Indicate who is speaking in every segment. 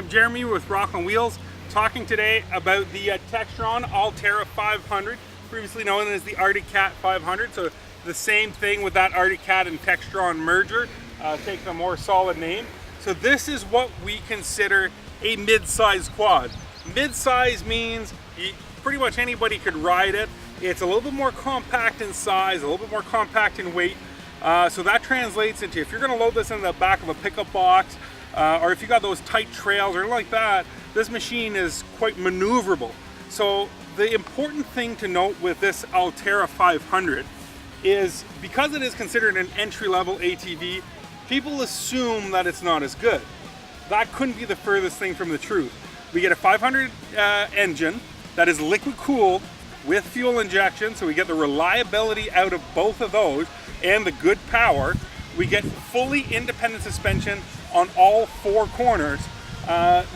Speaker 1: I'm Jeremy with Rockland Wheels, talking today about the Textron Alterra 500, previously known as the Arctic Cat 500. So the same thing with that Arctic Cat and Textron merger, taking a more solid name. So this is what we consider a mid-size quad. Mid-size means pretty much anybody could ride it. It's a little bit more compact in size, a little bit more compact in weight. So that translates into, if you're going to load this in the back of a pickup box, or if you got those tight trails or like that, this machine is quite maneuverable. So the important thing to note with this Alterra 500 is, because it is considered an entry-level ATV, people assume that it's not as good. That couldn't be the furthest thing from the truth. We get a 500 engine that is liquid cooled with fuel injection, so we get the reliability out of both of those and the good power. We get fully independent suspension on all four corners,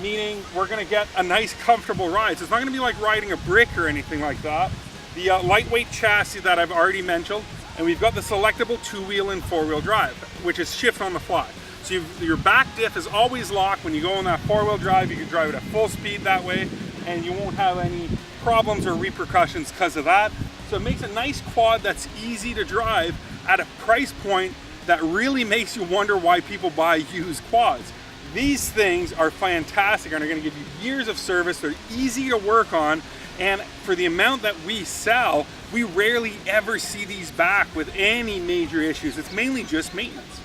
Speaker 1: meaning we're going to get a nice comfortable ride. So it's not going to be like riding a brick or anything like that. The lightweight chassis that I've already mentioned, and we've got the selectable two-wheel and four-wheel drive, which is shift on the fly. So your back diff is always locked. When you go on that four-wheel drive, you can drive it at full speed that way, and you won't have any problems or repercussions because of that. So it makes a nice quad that's easy to drive at a price point that really makes you wonder why people buy used quads. These things are fantastic and are going to give you years of service. They're easy to work on, and for the amount that we sell, we rarely ever see these back with any major issues. It's mainly just maintenance.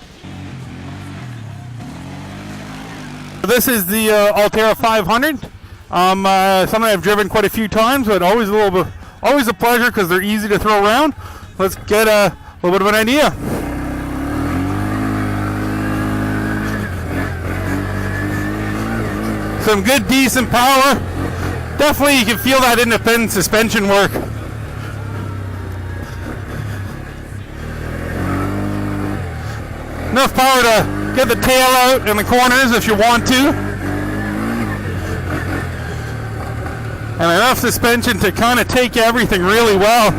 Speaker 1: This is the Alterra 500. Something I've driven quite a few times, but always a pleasure because they're easy to throw around. Let's get a little bit of an idea. Some good, decent power. Definitely you can feel that independent suspension work. Enough power to get the tail out in the corners if you want to. And enough suspension to kind of take everything really well.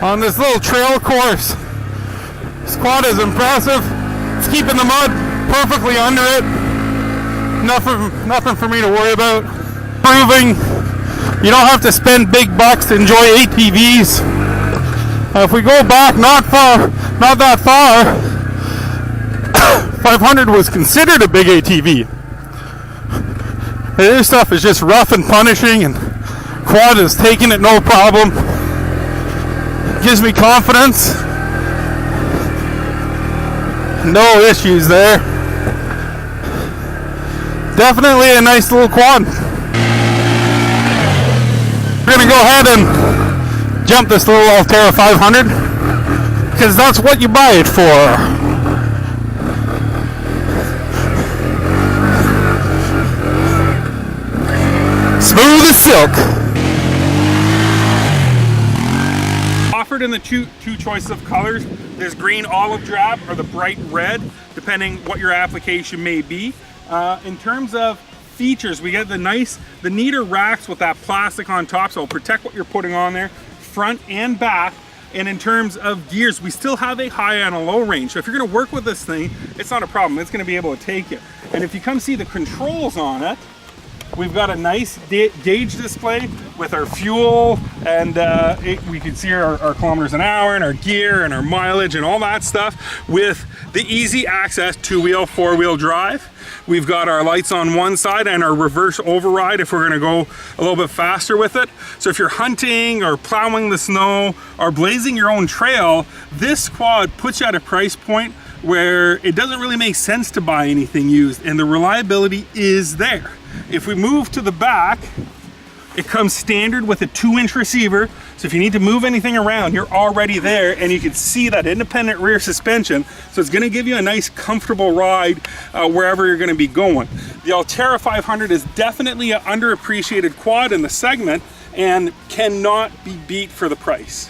Speaker 1: On this little trail course, this quad is impressive. It's keeping the mud perfectly under it. Nothing for me to worry about. Proving you don't have to spend big bucks to enjoy ATVs. If we go back not that far, 500 was considered a big ATV. This stuff is just rough and punishing, and quad is taking it no problem. Gives me confidence. No issues there. Definitely a nice little quad. We're gonna go ahead and jump this little Alterra 500 because that's what you buy it for. Smooth as silk. Offered in the two choices of colors. There's green olive drab or the bright red, depending what your application may be. In terms of features, we get the neater racks with that plastic on top, so it'll protect what you're putting on there, front and back. And in terms of gears, we still have a high and a low range. So if you're gonna work with this thing, it's not a problem. It's gonna be able to take it. And if you come see the controls on it, we've got a nice gauge display with our fuel, and we can see our kilometers an hour and our gear and our mileage and all that stuff with the easy access two-wheel, four-wheel drive. We've got our lights on one side and our reverse override if we're going to go a little bit faster with it. So if you're hunting or plowing the snow or blazing your own trail, this quad puts you at a price point where it doesn't really make sense to buy anything used, and the reliability is there. If we move to the back, it comes standard with a 2-inch receiver, so if you need to move anything around, you're already there, and you can see that independent rear suspension, so it's going to give you a nice comfortable ride wherever you're going to be going. The Alterra 500 is definitely an underappreciated quad in the segment and cannot be beat for the price.